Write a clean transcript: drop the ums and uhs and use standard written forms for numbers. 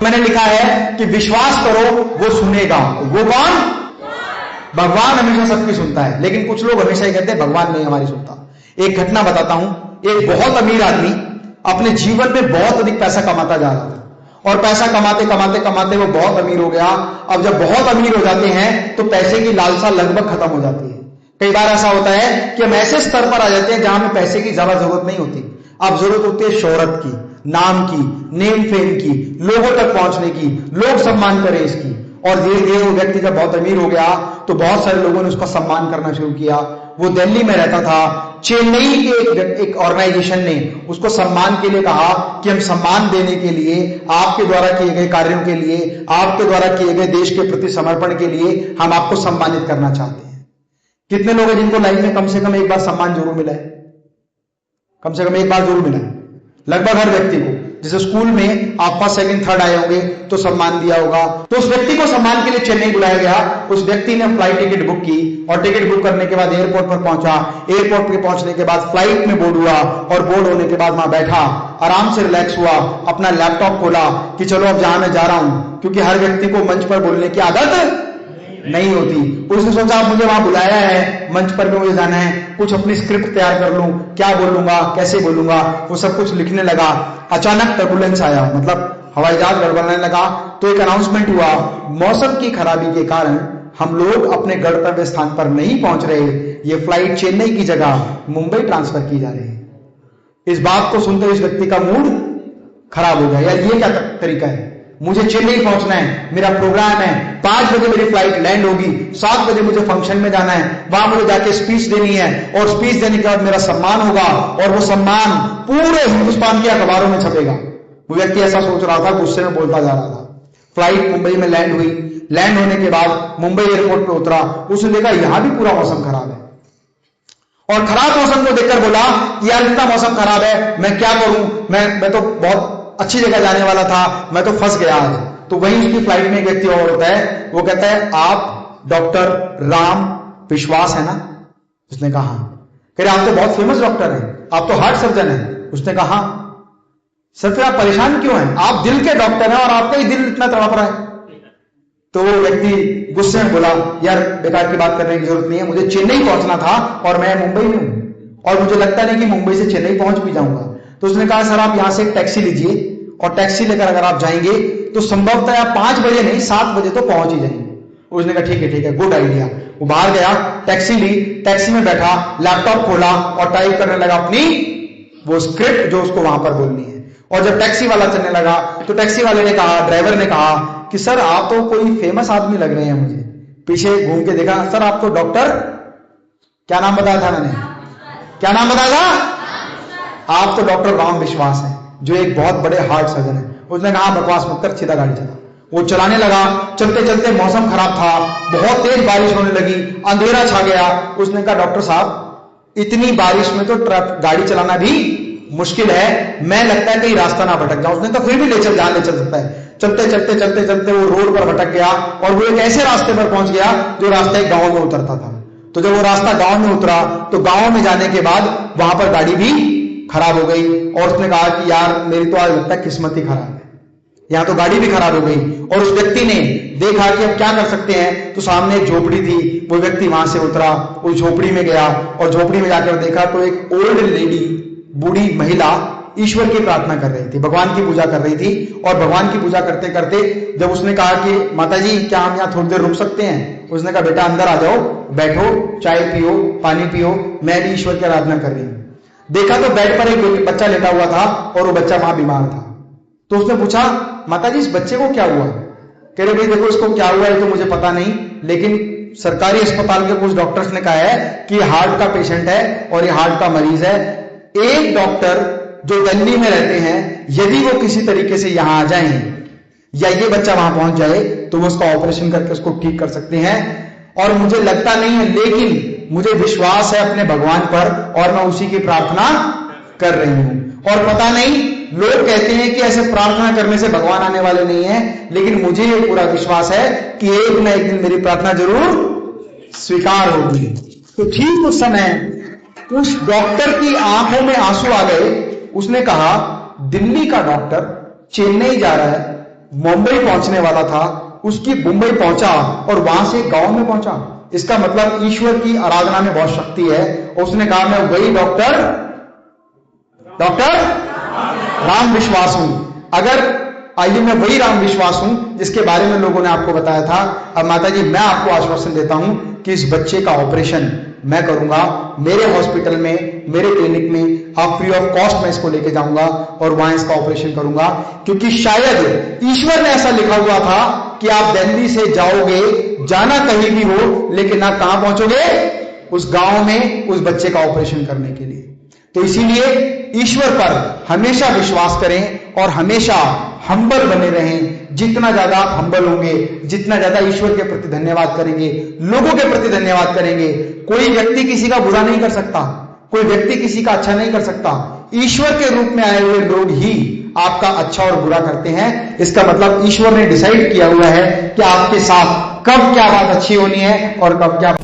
मैंने लिखा है कि विश्वास करो वो सुनेगा। वो कौन? भगवान हमेशा सबकी सुनता है, लेकिन कुछ लोग हमेशा ही कहते हैं भगवान नहीं हमारी सुनता। एक घटना बताता हूं। एक बहुत अमीर आदमी अपने जीवन में बहुत अधिक पैसा कमाता जा रहा था और पैसा कमाते कमाते कमाते वो बहुत अमीर हो गया। अब जब बहुत अमीर हो जाते हैं तो पैसे की लालसा लगभग खत्म हो जाती है। कई बार ऐसा होता है कि हम ऐसे स्तर पर आ जाते हैं जहां हमें पैसे की ज्यादा जरूरत नहीं होती। अब जरूरत होती है शोहरत की, नाम की, नेम फेम की, लोगों तक पहुंचने की, लोग सम्मान करें इसकी। और धीरे धीरे वो व्यक्ति जब बहुत अमीर हो गया तो बहुत सारे लोगों ने उसका सम्मान करना शुरू किया। वो दिल्ली में रहता था। चेन्नई के एक ऑर्गेनाइजेशन ने उसको सम्मान के लिए कहा कि हम सम्मान देने के लिए, आपके द्वारा किए गए कार्यों के लिए, आपके द्वारा किए गए देश के प्रति समर्पण के लिए हम आपको सम्मानित करना चाहते हैं। कितने लोग हैं जिनको लाइफ में कम से कम एक बार सम्मान जरूर मिला है? कम से कम एक बार जरूर मिला है लगभग हर व्यक्ति को। जैसे स्कूल में आप फर्स्ट सेकंड थर्ड आए होंगे तो सम्मान दिया होगा। तो उस व्यक्ति को सम्मान के लिए चेन्नई बुलाया गया। उस व्यक्ति ने फ्लाइट टिकट बुक की और टिकट बुक करने के बाद एयरपोर्ट पर पहुंचा। एयरपोर्ट पे पहुंचने के बाद फ्लाइट में बोर्ड हुआ और बोर्ड होने के बाद वहां बैठा, आराम से रिलैक्स हुआ, अपना लैपटॉप खोला कि चलो अब जहां मैं जा रहा हूं, क्योंकि हर व्यक्ति को मंच पर बोलने की आदत नहीं होती। उसने सोचा मुझे वहां बुलाया है, मंच पर भी मुझे जाना है, कुछ अपनी स्क्रिप्ट तैयार कर लूं, क्या बोलूंगा, कैसे बोलूंगा, वो सब कुछ लिखने लगा। अचानक टर्बुलेंस आया, मतलब हवाई जहाज गड़बड़ाने लगा। तो एक अनाउंसमेंट हुआ, मौसम की खराबी के कारण हम लोग अपने गंतव्य स्थान पर नहीं पहुंच रहे, ये फ्लाइट चेन्नई की जगह मुंबई ट्रांसफर की जा रही है। इस बात को सुनते इस व्यक्ति का मूड खराब हो गया। यार ये क्या तरीका है, मुझे चेन्नई पहुंचना है, मेरा प्रोग्राम है, 5 बजे मेरी फ्लाइट लैंड होगी, 7 बजे मुझे फंक्शन में जाना है, वहां मुझे जाके स्पीच देनी है और स्पीच देने के बाद मेरा सम्मान होगा और वो सम्मान पूरे हिंदुस्तान के अखबारों में छपेगा। वो व्यक्ति ऐसा सोच रहा था, गुस्से में बोलता जा रहा था। फ्लाइट मुंबई में लैंड हुई। लैंड होने के बाद मुंबई एयरपोर्ट पे उतरा। उसने देखा यहां भी पूरा मौसम खराब है और खराब मौसम को देखकर बोला यार इतना मौसम खराब है, मैं क्या करूं, मैं तो बहुत अच्छी जगह जाने वाला था, मैं तो फंस गया आज। तो वहीं उसकी फ्लाइट में एक व्यक्ति और होता है, वो कहता है आप डॉक्टर राम विश्वास है ना? उसने कहा कह रहे आप तो बहुत फेमस डॉक्टर हैं, आप तो हार्ट सर्जन हैं। उसने कहा सर फिर आप परेशान क्यों हैं, आप दिल के डॉक्टर हैं और आपका ही दिल इतना तड़प रहा है। तो वो व्यक्ति गुस्से में बोला यार बेकार की बात करने की जरूरत नहीं है, मुझे चेन्नई पहुंचना था और मैं मुंबई में हूं और मुझे लगता नहीं कि मुंबई से चेन्नई पहुंच भी जाऊंगा। तो उसने कहा सर आप यहां से एक टैक्सी लीजिए और टैक्सी लेकर अगर आप जाएंगे तो संभवतः आप 5 बजे नहीं 7 बजे तो पहुंच ही जाएंगे। उसने कहा ठीक है गुड आइडिया। वो बाहर गया, टैक्सी ली, टैक्सी में बैठा, लैपटॉप खोला और टाइप करने लगा अपनी वो स्क्रिप्ट जो उसको वहां पर बोलनी है। और जब टैक्सी वाला चलने लगा तो टैक्सी वाले ने कहा, ड्राइवर ने कहा कि सर आप तो कोई फेमस आदमी लग रहे हैं मुझे। पीछे घूम के देखा, सर आप तो डॉक्टर, क्या नाम बताया था मैंने, क्या नाम बताया था? आप तो डॉक्टर राम विश्वास हैं जो एक बहुत बड़े हार्ट सर्जन है। उसने कहा बकवास मत कर, सीधा गाड़ी चला। वो चलाने लगा। चलते चलते मौसम खराब था, बहुत तेज बारिश होने लगी, अंधेरा छा गया। उसने कहा डॉक्टर साहब इतनी बारिश में तो गाड़ी चलाना भी मुश्किल है, मैं लगता है कहीं रास्ता ना भटक जाऊं। उसने कहा फिर भी ले चल, जहां ले चल सकता है। चलते चलते चलते चलते वो रोड पर भटक गया और वो एक ऐसे रास्ते पर पहुंच गया जो रास्ता एक गांव में उतरता था। तो जब वो रास्ता गांव में उतरा तो गांव में जाने के बाद वहां पर गाड़ी भी खराब हो गई और उसने कहा कि यार मेरी तो आज लगता है किस्मत ही खराब है, यहां तो गाड़ी भी खराब हो गई। और उस व्यक्ति ने देखा कि अब क्या कर सकते हैं, तो सामने एक झोपड़ी थी। वो व्यक्ति वहां से उतरा, उस झोपड़ी में गया और झोपड़ी में जाकर देखा तो एक ओल्ड लेडी, बूढ़ी महिला ईश्वर की प्रार्थना कर रही थी, भगवान की पूजा कर रही थी। और भगवान की पूजा करते करते जब उसने कहा कि माताजी क्या हम यहाँ थोड़ी देर रुक सकते हैं, उसने कहा बेटा अंदर आ जाओ, बैठो, चाय पियो, पानी पियो, मैं भी ईश्वर की आराधना कर रही हूँ। देखा तो बेड पर एक बच्चा लेटा हुआ था और वो बच्चा वहां बीमार था। तो उसने पूछा माताजी इस बच्चे को क्या हुआ? कह रहे भाई देखो इसको क्या हुआ है तो मुझे पता नहीं, लेकिन सरकारी अस्पताल के कुछ डॉक्टर्स ने कहा है कि हार्ट का पेशेंट है और ये हार्ट का मरीज है। एक डॉक्टर जो दिल्ली में रहते हैं यदि वो किसी तरीके से यहां आ जाएं या ये बच्चा वहां पहुंच जाए तो वो उसका ऑपरेशन करके उसको ठीक कर सकते हैं। और मुझे लगता नहीं है, लेकिन मुझे विश्वास है अपने भगवान पर और मैं उसी की प्रार्थना कर रही हूं। और पता नहीं, लोग कहते हैं कि ऐसे प्रार्थना करने से भगवान आने वाले नहीं है, लेकिन मुझे ये पूरा विश्वास है कि एक न एक दिन मेरी प्रार्थना जरूर स्वीकार होगी। तो ठीक उस समय उस डॉक्टर की आंखों में आंसू आ गए। उसने कहा दिल्ली का डॉक्टर चेन्नई जा रहा है, मुंबई पहुंचने वाला था, उसकी मुंबई पहुंचा और वहां से गांव में पहुंचा। इसका मतलब ईश्वर की आराधना में बहुत शक्ति है। और उसने कहा मैं वही डॉक्टर राम विश्वास हूं। अगर आइए मैं वही राम विश्वास हूं जिसके बारे में लोगों ने आपको बताया था। अब माता जी मैं आपको आश्वासन देता हूं कि इस बच्चे का ऑपरेशन मैं करूंगा, मेरे हॉस्पिटल में, मेरे क्लिनिक में, आप फ्री ऑफ कॉस्ट मैं इसको लेके जाऊंगा और वहां इसका ऑपरेशन करूंगा। क्योंकि शायद ईश्वर ने ऐसा लिखा हुआ था कि आप दिल्ली से जाओगे, जाना कहीं भी हो, लेकिन आप कहां पहुंचोगे? उस गांव में उस बच्चे का ऑपरेशन करने के लिए। तो इसीलिए ईश्वर पर हमेशा विश्वास करें और हमेशा हम्बल बने रहें। जितना ज्यादा आप हम्बल होंगे, जितना ज्यादा ईश्वर के प्रति धन्यवाद करेंगे, लोगों के प्रति धन्यवाद करेंगे। कोई व्यक्ति किसी का बुरा नहीं कर सकता, कोई व्यक्ति किसी का अच्छा नहीं कर सकता। ईश्वर के रूप में आए हुए लोग ही आपका अच्छा और बुरा करते हैं। इसका मतलब ईश्वर ने डिसाइड किया हुआ है कि आपके साथ कब क्या बात अच्छी होनी है और कब क्या